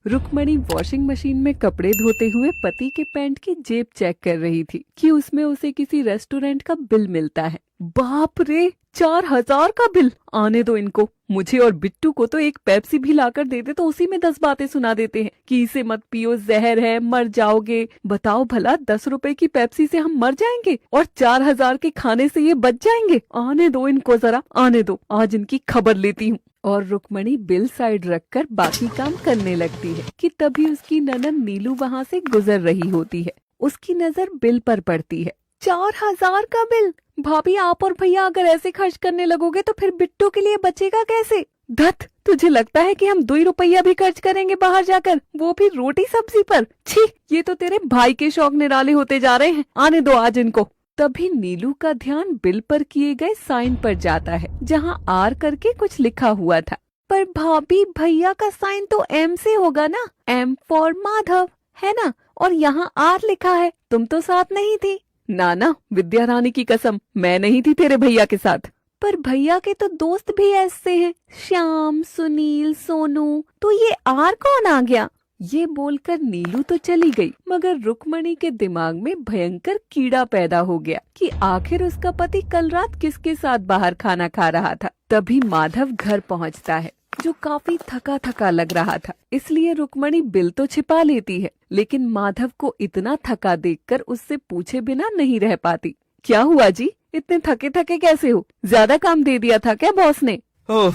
Rukmini washing machine में कपड़े धोते हुए पति के पैंट की जेब चेक कर रही थी कि उसमें उसे किसी रेस्टोरेंट का बिल मिलता है। बाप रे, 4,000 का बिल! आने दो इनको। मुझे और बिट्टू को तो एक पेप्सी भी लाकर देते तो उसी में 10 बातें सुना देते हैं कि इसे मत पियो, जहर है, मर जाओगे। बताओ भला, 10 रुपए की पेप्सी से हम मर जाएंगे और 4,000 के खाने से ये बच जाएंगे। आने दो इनको जरा, आने दो, आज इनकी खबर लेती हूँ। और रुक्मणी बिल साइड रखकर बाकी काम करने लगती है कि तभी उसकी ननद नीलू वहाँ से गुजर रही होती है। उसकी नजर बिल पर पड़ती है। 4,000 का बिल! भाभी, आप और भैया अगर ऐसे खर्च करने लगोगे तो फिर बिट्टू के लिए बचेगा कैसे? धत, तुझे लगता है कि हम 2 रुपया भी खर्च करेंगे बाहर जाकर, वो भी रोटी सब्जी पर? छी, ये तो तेरे भाई के शौक निराले होते जा रहे हैं। आने दो आज इनको। तभी नीलू का ध्यान बिल पर किए गए साइन पर जाता है, जहाँ आर करके कुछ लिखा हुआ था। पर भाभी, भैया का साइन तो एम से होगा ना? एम फॉर माधव, है ना? और यहाँ आर लिखा है। तुम तो साथ नहीं थी। ना ना, विद्या रानी की कसम, मैं नहीं थी तेरे भैया के साथ। पर भैया के तो दोस्त भी ऐसे हैं, श्याम, सुनील, सोनू। तो ये आर कौन आ गया? ये बोलकर नीलू तो चली गई, मगर रुक्मणी के दिमाग में भयंकर कीड़ा पैदा हो गया कि आखिर उसका पति कल रात किसके साथ बाहर खाना खा रहा था। तभी माधव घर पहुंचता है, जो काफी थका थका लग रहा था। इसलिए रुक्मणी बिल तो छिपा लेती है, लेकिन माधव को इतना थका देखकर उससे पूछे बिना नहीं रह पाती। क्या हुआ जी, इतने थके थके कैसे हो? ज्यादा काम दे दिया था क्या बॉस ने? ओह,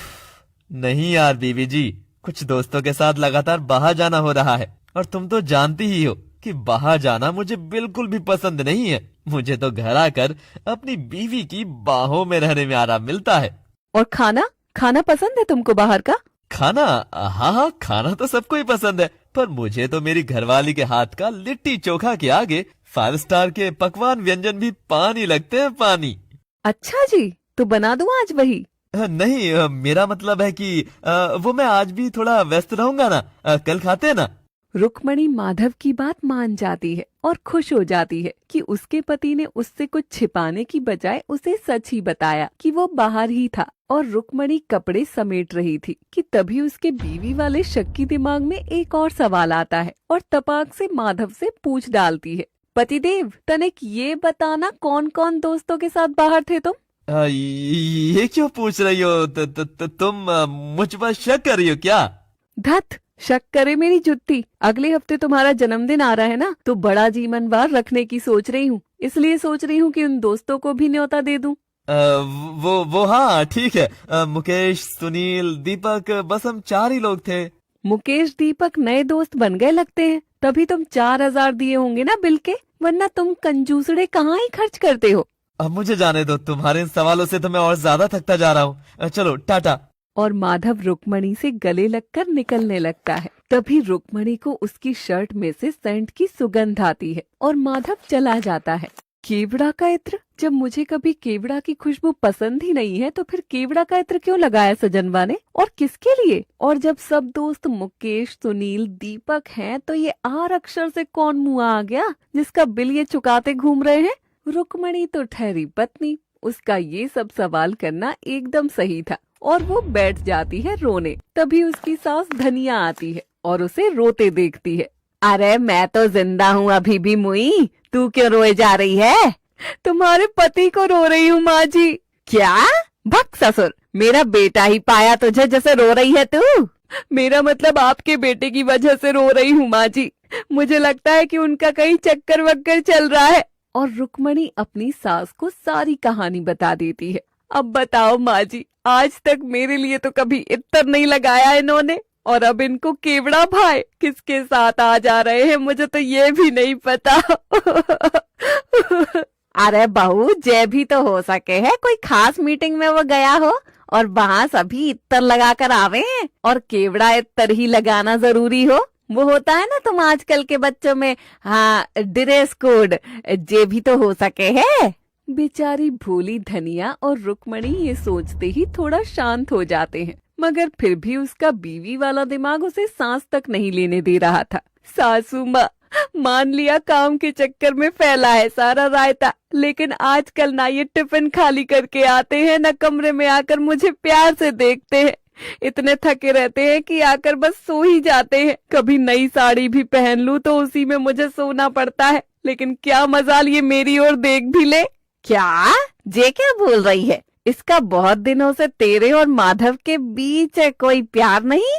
नहीं यार बीबी जी, कुछ दोस्तों के साथ लगातार बाहर जाना हो रहा है और तुम तो जानती ही हो कि बाहर जाना मुझे बिल्कुल भी पसंद नहीं है। मुझे तो घर आकर अपनी बीवी की बाहों में रहने में आराम मिलता है। और खाना खाना पसंद है तुमको बाहर का? खाना? हाँ हाँ, खाना तो सबको ही पसंद है, पर मुझे तो मेरी घरवाली के हाथ का लिट्टी चोखा के आगे 5 स्टार के पकवान व्यंजन भी पानी लगते हैं, पानी। अच्छा जी, तो बना दूं आज वही? नहीं, मेरा मतलब है कि वो मैं आज भी थोड़ा व्यस्त रहूंगा ना, कल खाते हैं ना। रुक्मणी माधव की बात मान जाती है और खुश हो जाती है कि उसके पति ने उससे कुछ छिपाने की बजाय उसे सच ही बताया कि वो बाहर ही था। और रुक्मणी कपड़े समेट रही थी कि तभी उसके बीवी वाले शक की दिमाग में एक और सवाल आता है और तपाक से माधव से पूछ डालती है, पतिदेव, तनिक ये बताना, कौन कौन दोस्तों के साथ बाहर थे तुम? ये क्यों पूछ रही हो? तुम मुझ पर शक कर रही हो क्या? धत, शक करे मेरी जुत्ती। अगले हफ्ते तुम्हारा जन्मदिन आ रहा है ना, तो बड़ा जीवनवार रखने की सोच रही हूँ। इसलिए सोच रही हूँ कि उन दोस्तों को भी न्योता दे दूं। वो हाँ ठीक है। मुकेश, सुनील, दीपक, बस हम 4 ही लोग थे। मुकेश, दीपक नए दोस्त बन गए लगते हैं, तभी तुम 4,000 दिए होंगे ना बिल के, वरना तुम कंजूसड़े कहाँ ही खर्च करते हो। अब मुझे जाने दो, तुम्हारे इन सवालों से तो मैं और ज्यादा थकता जा रहा हूँ। चलो टाटा। और माधव रुक्मणी से गले लगकर निकलने लगता है। तभी रुक्मणी को उसकी शर्ट में से सेंट की सुगंध आती है और माधव चला जाता है। केवड़ा का इत्र? जब मुझे कभी केवड़ा की खुशबू पसंद ही नहीं है तो फिर केवड़ा का इत्र क्यों लगाया सजनवा ने, और किसके लिए? और जब सब दोस्त मुकेश, सुनील, दीपक हैं तो ये आर अक्षर से कौन मुआ आ गया जिसका बिल ये चुकाते घूम रहे हैं? रुक्मणी तो ठहरी पत्नी, उसका ये सब सवाल करना एकदम सही था और वो बैठ जाती है रोने। तभी उसकी सास धनिया आती है और उसे रोते देखती है। अरे मैं तो जिंदा हूँ अभी भी मुई, तू क्यों रोए जा रही है? तुम्हारे पति को रो रही हूँ माँ जी। क्या? भक्त ससुर, मेरा बेटा ही पाया तुझे जैसे रो रही है तू? मेरा मतलब आपके बेटे की वजह से रो रही हूँ माँ जी। मुझे लगता है कि उनका कहीं चक्कर वक्कर चल रहा है। और रुक्मणी अपनी सास को सारी कहानी बता देती है। अब बताओ माँ जी, आज तक मेरे लिए तो कभी इत्र नहीं लगाया इन्होंने, और अब इनको केवड़ा भाई किसके साथ आ जा रहे हैं मुझे तो ये भी नहीं पता। अरे बहू, जय भी तो हो सके है कोई खास मीटिंग में वो गया हो और वहाँ सभी इत्र लगा कर आवे हैं और केवड़ा इत्र ही लगाना जरूरी हो। वो होता है ना तुम आजकल के बच्चों में, हाँ, ड्रेस कोड, जे भी तो हो सके है। बेचारी भोली धनिया और रुक्मणी ये सोचते ही थोड़ा शांत हो जाते हैं, मगर फिर भी उसका बीवी वाला दिमाग उसे सांस तक नहीं लेने दे रहा था। सासू माँ, मान लिया काम के चक्कर में फैला है सारा रायता, लेकिन आजकल ना ये टिफिन खाली करके आते हैं, ना कमरे में आकर मुझे प्यार से देखते हैं। इतने थके रहते हैं कि आकर बस सो ही जाते हैं। कभी नई साड़ी भी पहन लूं तो उसी में मुझे सोना पड़ता है, लेकिन क्या मजाल ये मेरी ओर देख भी ले। क्या जे क्या बोल रही है? इसका बहुत दिनों से तेरे और माधव के बीच है कोई प्यार नहीं?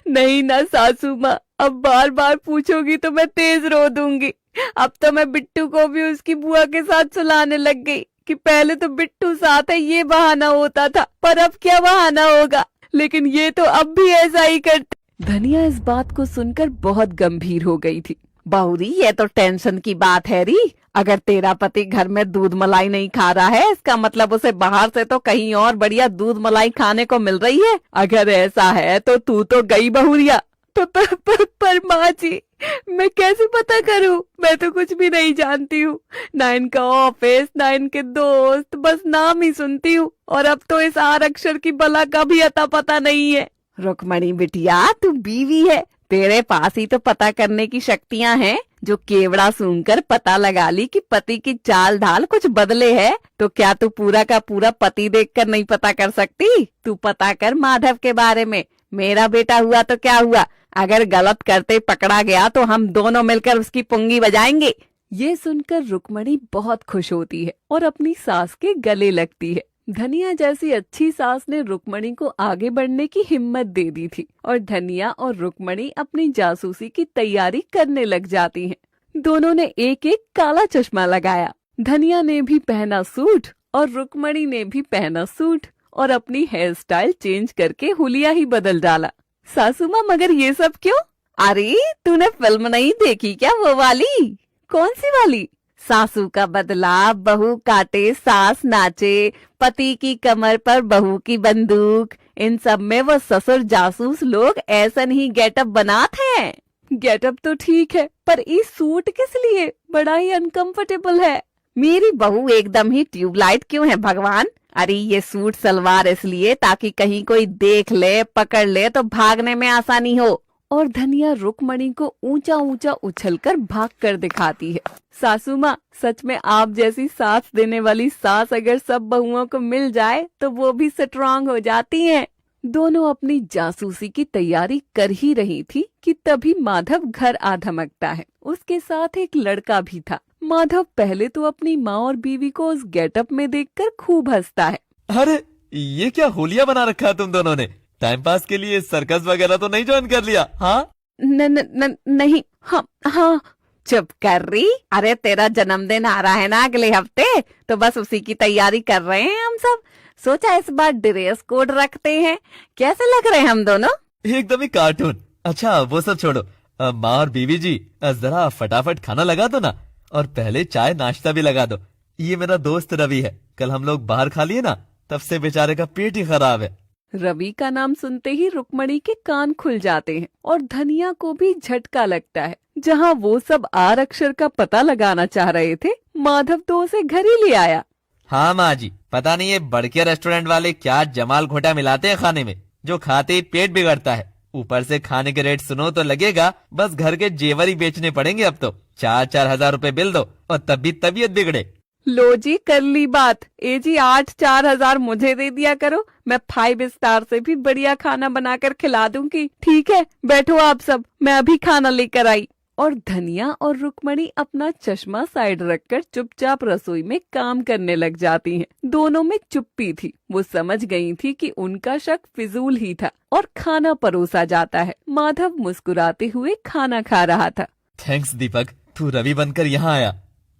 नहीं ना सासू माँ, अब बार बार पूछोगी तो मैं तेज रो दूंगी। अब तो मैं बिट्टू को भी उसकी बुआ के साथ सुलाने लग गई कि पहले तो बिट्टू साथ है ये बहाना होता था, पर अब क्या बहाना होगा। लेकिन ये तो अब भी ऐसा ही करते। धनिया इस बात को सुनकर बहुत गंभीर हो गई थी। बहुरी ये तो टेंशन की बात है री। अगर तेरा पति घर में दूध मलाई नहीं खा रहा है, इसका मतलब उसे बाहर से तो कहीं और बढ़िया दूध मलाई खाने को मिल रही है। अगर ऐसा है तो तू तो गई बहुरिया। पर माँ जी, मैं कैसे पता करूं? मैं तो कुछ भी नहीं जानती हूँ, ना इनका ऑफिस ना इनके दोस्त, बस नाम ही सुनती हूँ। और अब तो इस आर अक्षर की बला का भी अता पता नहीं है। रुक्मणी बिटिया, तू बीवी है, तेरे पास ही तो पता करने की शक्तियाँ हैं। जो केवड़ा सुनकर पता लगा ली कि पति की चाल ढाल कुछ बदले है, तो क्या तू पूरा का पूरा पति देखकर नहीं पता कर सकती? तू पता कर माधव के बारे में। मेरा बेटा हुआ तो क्या हुआ, अगर गलत करते पकड़ा गया तो हम दोनों मिलकर उसकी पुंगी बजाएंगे। ये सुनकर रुक्मणी बहुत खुश होती है और अपनी सास के गले लगती है। धनिया जैसी अच्छी सास ने रुक्मणी को आगे बढ़ने की हिम्मत दे दी थी और धनिया और रुक्मणी अपनी जासूसी की तैयारी करने लग जाती हैं। दोनों ने एक एक काला चश्मा लगाया। धनिया ने भी पहना सूट और रुक्मणी ने भी पहना सूट और अपनी हेयर स्टाइल चेंज करके हुलिया ही बदल डाला। सासू माँ, मगर ये सब क्यों? अरे तूने फिल्म नहीं देखी क्या, वो वाली? कौन सी वाली? सासू का बदला, बहू काटे सास नाचे, पति की कमर पर बहू की बंदूक। इन सब में वो ससुर जासूस लोग ऐसा नहीं गेटअप बनाते हैं। गेटअप तो ठीक है, पर ये सूट किस लिए? बड़ा ही अनकंफर्टेबल है। मेरी बहू एकदम ही ट्यूबलाइट क्यों है भगवान? अरे ये सूट सलवार इसलिए ताकि कहीं कोई देख ले, पकड़ ले तो भागने में आसानी हो। और धनिया रुक्मणी को ऊंचा ऊंचा उछलकर भाग कर दिखाती है। सासू माँ, सच में आप जैसी साथ देने वाली सास अगर सब बहुओं को मिल जाए तो वो भी स्ट्रांग हो जाती हैं। दोनों अपनी जासूसी की तैयारी कर ही रही थी कि तभी माधव घर आ धमकता है। उसके साथ एक लड़का भी था। माधव पहले तो अपनी माँ और बीवी को उस गेटअप में देखकर खूब हंसता है। अरे ये क्या होलिया बना रखा है तुम दोनों ने? टाइम पास के लिए सर्कस वगैरह तो नहीं ज्वाइन कर लिया? हाँ नहीं। हाँ चुप कर रही। अरे तेरा जन्मदिन आ रहा है ना अगले हफ्ते, तो बस उसी की तैयारी कर रहे हैं हम सब। सोचा इस बार ड्रेस कोड रखते हैं। कैसे लग रहे हैं हम दोनों? एकदम ही कार्टून। अच्छा वो सब छोड़ो, माँ और बीवी जी जरा फटाफट खाना लगा दो ना, और पहले चाय नाश्ता भी लगा दो। ये मेरा दोस्त रवि है, कल हम लोग बाहर खा लिए ना, तब से बेचारे का पेट ही खराब है। रवि का नाम सुनते ही रुक्मणी के कान खुल जाते हैं और धनिया को भी झटका लगता है। जहाँ वो सब आर अक्षर का पता लगाना चाह रहे थे, माधव तो उसे घर ही ले आया। हाँ माँ जी, पता नहीं ये बड़के रेस्टोरेंट वाले क्या जमाल घोटा मिलाते हैं खाने में, जो खाते ही पेट बिगड़ता है। ऊपर से खाने के रेट सुनो तो लगेगा बस घर के जेवर ही बेचने पड़ेंगे अब तो। 4-4 हजार रुपए बिल दो और तब भी तबीयत बिगड़े। लो जी, कर ली बात। ए जी 8-4 हजार मुझे दे दिया करो, मैं 5 स्टार से भी बढ़िया खाना बनाकर खिला दूंगी। ठीक है, बैठो आप सब, मैं अभी खाना लेकर आई। और धनिया और रुक्मणी अपना चश्मा साइड रखकर चुपचाप रसोई में काम करने लग जाती हैं। दोनों में चुप्पी थी। वो समझ गई थी कि उनका शक फिजूल ही था और खाना परोसा जाता है। माधव मुस्कुराते हुए खाना खा रहा था। थैंक्स दीपक, तू रवि बनकर यहाँ आया।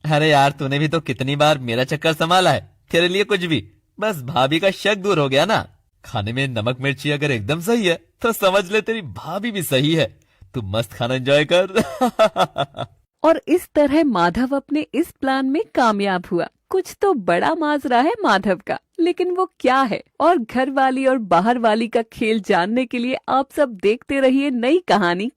अरे यार, तूने भी तो कितनी बार मेरा चक्कर संभाला है। तेरे लिए कुछ भी, बस भाभी का शक दूर हो गया ना। खाने में नमक मिर्ची अगर एकदम सही है तो समझ ले तेरी भाभी भी सही है। तू मस्त खाना एंजॉय कर। और इस तरह माधव अपने इस प्लान में कामयाब हुआ। कुछ तो बड़ा माजरा है माधव का, लेकिन वो क्या है और घर वाली और बाहर वाली का खेल जानने के लिए आप सब देखते रहिए नई कहानी